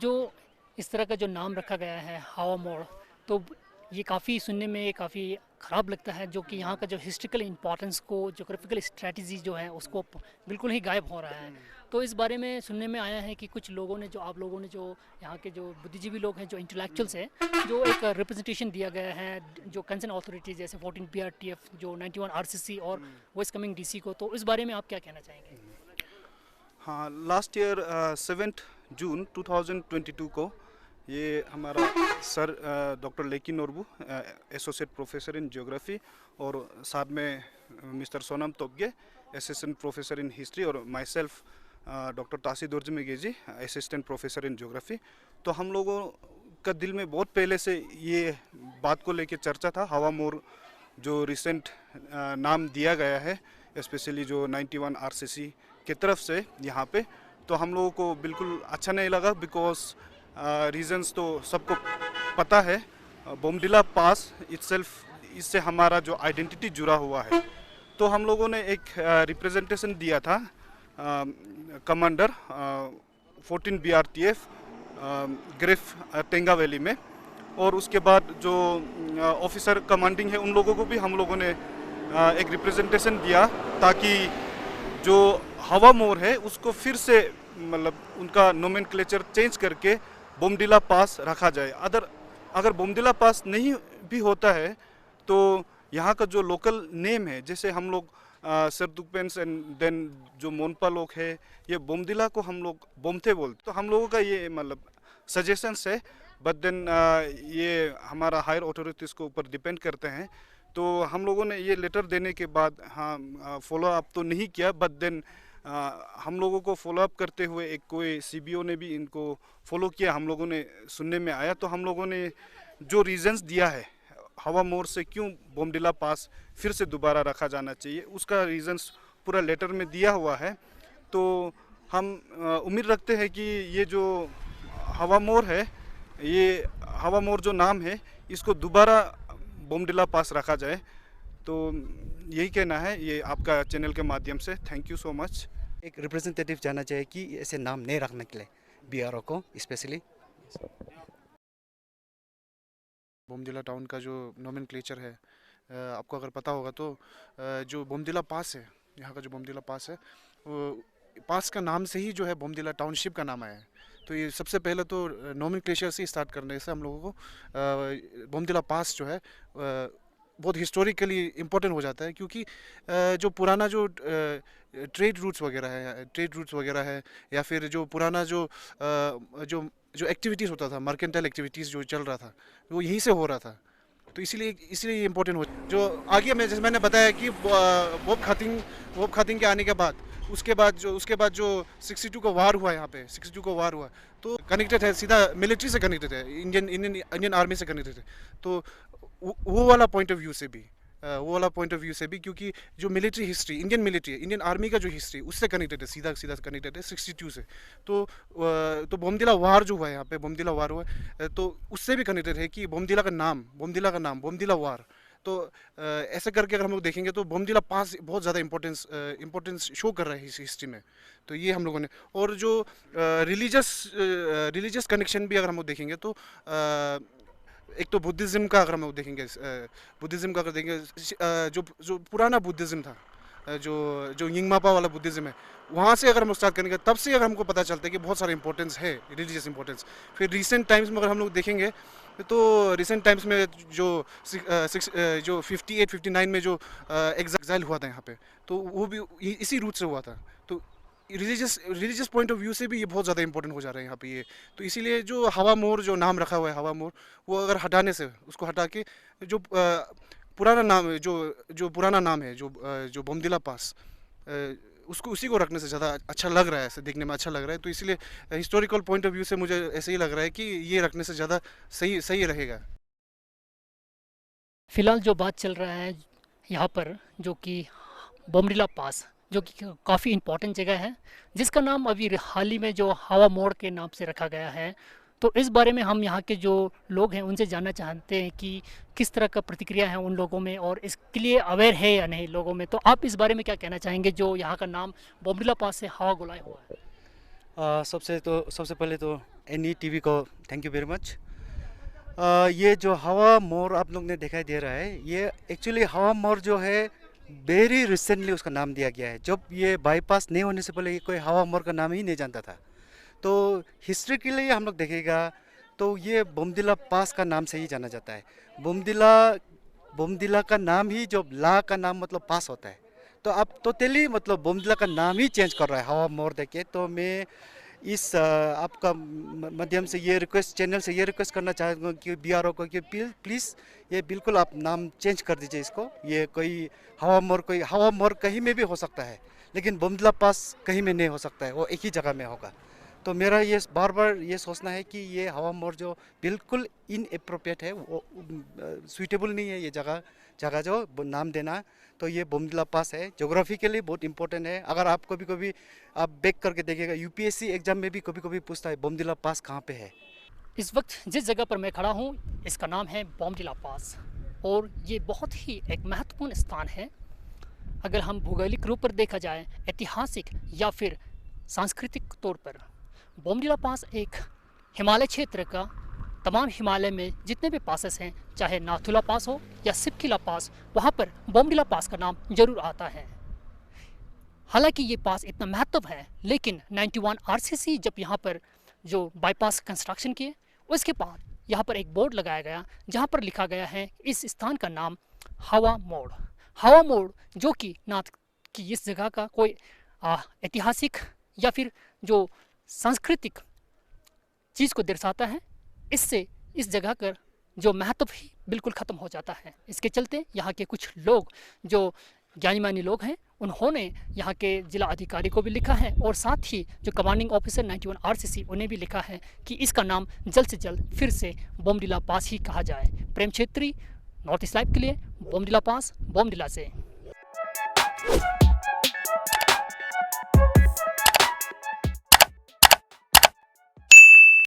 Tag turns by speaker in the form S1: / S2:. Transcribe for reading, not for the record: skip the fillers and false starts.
S1: जो इस तरह का जो नाम रखा गया है हवा मोड़, तो ये काफ़ी सुनने में काफ़ी ख़राब लगता है, जो कि यहाँ का जो हिस्ट्रिकल इम्पोर्टेंस को, जोग्राफिकल स्ट्रेटजी जो है उसको बिल्कुल ही गायब हो रहा है। तो इस बारे में सुनने में आया है कि कुछ लोगों ने, जो आप लोगों ने, जो यहाँ के जो बुद्धिजीवी लोग हैं, जो इंटेलेक्चुअल्स हैं, जो एक रिप्रेजेंटेशन दिया गया है जो कंसर्न अथॉरिटीज़ जैसे 14 PRTF, जो 91 RCC और वेस्ट कमिंग DC को, तो इस बारे में आप क्या कहना चाहेंगे?
S2: हाँ, लास्ट ईयर 7 जून 2022 को ये हमारा sir doctor Leki Norbu, associate professor in geography, और साथ में mister Sonam Tobgay, assistant professor in history, और माई सेल्फ डॉक्टर तासी दुर्जमेगेजी, असिस्टेंट प्रोफेसर इन ज्योग्राफी। तो हम लोगों का दिल में बहुत पहले से ये बात को लेके चर्चा था। हवा मोर जो रिसेंट नाम दिया गया है, स्पेशली जो 91 RCC की तरफ से यहाँ पे, तो हम लोगों को बिल्कुल अच्छा नहीं लगा, बिकॉज रीजंस तो सबको पता है। बोमडिला पास इटसेल्फ, इससे हमारा जो आइडेंटिटी जुड़ा हुआ है। तो हम लोगों ने एक रिप्रेजेंटेशन दिया था कमांडर 14 BRTF ग्रिफ टेंगा वैली में, और उसके बाद जो ऑफिसर कमांडिंग है उन लोगों को भी हम लोगों ने एक रिप्रेजेंटेशन दिया, ताकि जो हवा मोर है उसको फिर से, मतलब उनका नोमेनक्लेचर चेंज करके बोमडिला पास रखा जाए। अगर बोमडिला पास नहीं भी होता है तो यहाँ का जो लोकल नेम है, जैसे हम लोग सरदुकपेंस एंड देन जो मोनपा लोग है, ये बोमडिला को हम लोग बोमथे बोलते। तो हम लोगों का ये मतलब सजेशंस है, बट देन ये हमारा हायर अथॉरिटीज़ को ऊपर डिपेंड करते हैं। तो हम लोगों ने ये लेटर देने के बाद, हाँ, फॉलो अप तो नहीं किया, बट देन हम लोगों को फॉलो अप करते हुए एक कोई CBO ने भी इनको फॉलो किया, हम लोगों ने सुनने में आया। तो हम लोगों ने जो रीजंस दिया है हवा मोर से क्यों बोमडिला पास फिर से दोबारा रखा जाना चाहिए, उसका रीजंस पूरा लेटर में दिया हुआ है। तो हम उम्मीद रखते हैं कि ये जो हवा मोर है, ये हवा मोर जो नाम है, इसको दोबारा बोमडिला पास रखा जाए। तो यही कहना है ये आपका चैनल के माध्यम से। Thank you so much.
S3: एक रिप्रेजेंटेटिव जाना चाहिए कि ऐसे नाम नहीं रखने के लिए BRO को स्पेशली।
S4: बोमडिला टाउन का जो नोमेनक्लेचर है, आपको अगर पता होगा तो जो बोमडिला पास है, यहाँ का जो बोमडिला पास है, वो पास का नाम से ही जो है बोमडिला टाउनशिप का नाम आया है। तो ये सबसे पहले तो नोमेनक्लेचर से स्टार्ट करने से हम लोगों को बोमडिला पास जो है बहुत हिस्टोरिकली इम्पोर्टेंट हो जाता है, क्योंकि जो पुराना जो ट्रेड रूट्स वगैरह है, या फिर जो पुराना जो जो एक्टिविटीज़ होता था, मर्केंटाइल एक्टिविटीज़ जो चल रहा था, वो यहीं से हो रहा था। तो इसलिए ये इम्पोर्टेंट हो, जो आगे मैं जैसे मैंने बताया कि वोब खातिंग के आने के बाद, उसके बाद जो 62 का वार हुआ, यहाँ पे 62 का वार हुआ, तो कनेक्टेड है, सीधा मिलिट्री से कनेक्टेड है, इंडियन आर्मी से कनेक्टेड है। तो वो वाला पॉइंट ऑफ व्यू से भी, क्योंकि जो मिलिट्री हिस्ट्री, इंडियन आर्मी का जो हिस्ट्री, उससे कनेक्टेड है, सीधा कनेक्टेड है 62 से। तो बोमडिला वार जो हुआ है, यहाँ पे बोमडिला वार हुआ है, तो उससे भी कनेक्टेड है कि बोमडिला का नाम बोमडिला वार। तो ऐसे करके अगर हम लोग देखेंगे तो बोमडिला पास बहुत ज़्यादा इम्पोर्टेंस शो कर रहा है इस हिस्ट्री में। तो ये हम लोगों ने, और जो रिलीजियस कनेक्शन भी अगर हम लोग देखेंगे तो एक तो बुद्धिज़्म का अगर हम लोग देखेंगे, जो पुराना बुद्धिज़्म था, जो यिंगमापा वाला बुद्धिज़्म है, वहाँ से अगर हम लोग स्टार्ट करेंगे, तब से अगर हमको पता चलता है कि बहुत सारा इंपॉर्टेंस है, रिलीजियस इंपॉर्टेंस। फिर रिसेंट टाइम्स में अगर हम लोग देखेंगे तो रिसेंट टाइम्स में जो 58-59 में जो एग्जाइल हुआ था यहाँ पे, तो वो भी इसी रूट से हुआ था। तो रिलीजियस पॉइंट ऑफ व्यू से भी ये बहुत ज़्यादा इंपॉर्टेंट हो जा रहा है यहाँ पे ये। तो इसीलिए जो हवा मोर जो नाम रखा हुआ है, हवा मोर, वो अगर हटाने से, उसको हटा के जो पुराना नाम, जो पुराना नाम है, जो बोमडिला पास, उसको उसी को रखने से ज़्यादा अच्छा लग रहा है, ऐसे देखने में अच्छा लग रहा है। तो इसलिए हिस्टोरिकल पॉइंट ऑफ व्यू से मुझे ऐसे ही लग रहा है कि ये रखने से ज़्यादा सही रहेगा।
S1: फ़िलहाल जो बात चल रहा है यहाँ पर, जो कि बोमडिला पास, जो कि काफ़ी इम्पोर्टेंट जगह है, जिसका नाम अभी हाल ही में जो हवा मोड़ के नाम से रखा गया है। तो इस बारे में हम यहाँ के जो लोग हैं उनसे जानना चाहते हैं कि किस तरह का प्रतिक्रिया है उन लोगों में, और इसके लिए अवेयर है या नहीं लोगों में। तो आप इस बारे में क्या कहना चाहेंगे, जो यहाँ का नाम बोमडिला पास से हवा गुलाय हुआ है?
S3: सबसे पहले तो एनी टीवी को थैंक यू वेरी मच। ये जो हवा मोर आप लोग ने दिखाई दे रहा है, ये एक्चुअली हवा मोर जो है वेरी रिसेंटली उसका नाम दिया गया है। जब ये बाईपास नहीं होने से पहले ये कोई हवा मोर का नाम ही नहीं जानता था। तो हिस्ट्री के लिए हम लोग देखेगा तो ये बोमदिला पास का नाम से ही जाना जाता है। बोमदिला का नाम ही जो ला का नाम मतलब पास होता है, तो अब टोटली मतलब बोमदिला का नाम ही चेंज कर रहा है हवा मोर देके। तो मैं इस आपका माध्यम से ये रिक्वेस्ट, चैनल से ये रिक्वेस्ट करना चाहूँगा कि BRO को कि प्लीज़ ये बिल्कुल आप नाम चेंज कर दीजिए इसको। ये कोई हवा मोर कहीं में भी हो सकता है, लेकिन बोमदिला पास कहीं में नहीं हो सकता है, वो एक ही जगह में होगा। तो मेरा ये बार बार ये सोचना है कि ये हवा मोर जो बिल्कुल इनएप्रोप्रिएट है, वो सूटेबल नहीं है ये जगह जो नाम देना। तो ये बोमदिला पास है, ज्योग्राफी के लिए बहुत इंपॉर्टेंट है। अगर आप कभी आप बैक करके देखिएगा, UPSC एग्जाम में भी कभी पूछता है बोमदिला पास कहाँ पे है।
S1: इस वक्त जिस जगह पर मैं खड़ा हूँ इसका नाम है बोमदिला पास, और ये बहुत ही एक महत्वपूर्ण स्थान है। अगर हम भौगोलिक रूप पर देखा जाए, ऐतिहासिक या फिर सांस्कृतिक तौर पर, बोमदिला पास एक हिमालय क्षेत्र का, तमाम हिमालय में जितने भी पासेस हैं, चाहे नाथुला पास हो या सिपकिला पास, वहाँ पर बोमदिला पास का नाम जरूर आता है। हालांकि ये पास इतना महत्व है, लेकिन 91 RCC जब यहाँ पर जो बाईपास कंस्ट्रक्शन किए, उसके बाद यहाँ पर एक बोर्ड लगाया गया जहाँ पर लिखा गया है इस स्थान का नाम हवा मोड़, जो कि ना कि इस जगह का कोई ऐतिहासिक या फिर जो सांस्कृतिक चीज़ को दर्शाता है, इससे इस जगह का जो महत्व ही बिल्कुल ख़त्म हो जाता है। इसके चलते यहाँ के कुछ लोग जो ज्ञानी मानी लोग हैं, उन्होंने यहाँ के जिला अधिकारी को भी लिखा है, और साथ ही जो कमांडिंग ऑफिसर 91 RCC उन्हें भी लिखा है कि इसका नाम जल्द से जल्द फिर से बोमदिला पास ही कहा जाए। प्रेम क्षेत्री, नॉर्थ ईस्ट लाइव के लिए बोमदिला पास, बोमदिला से।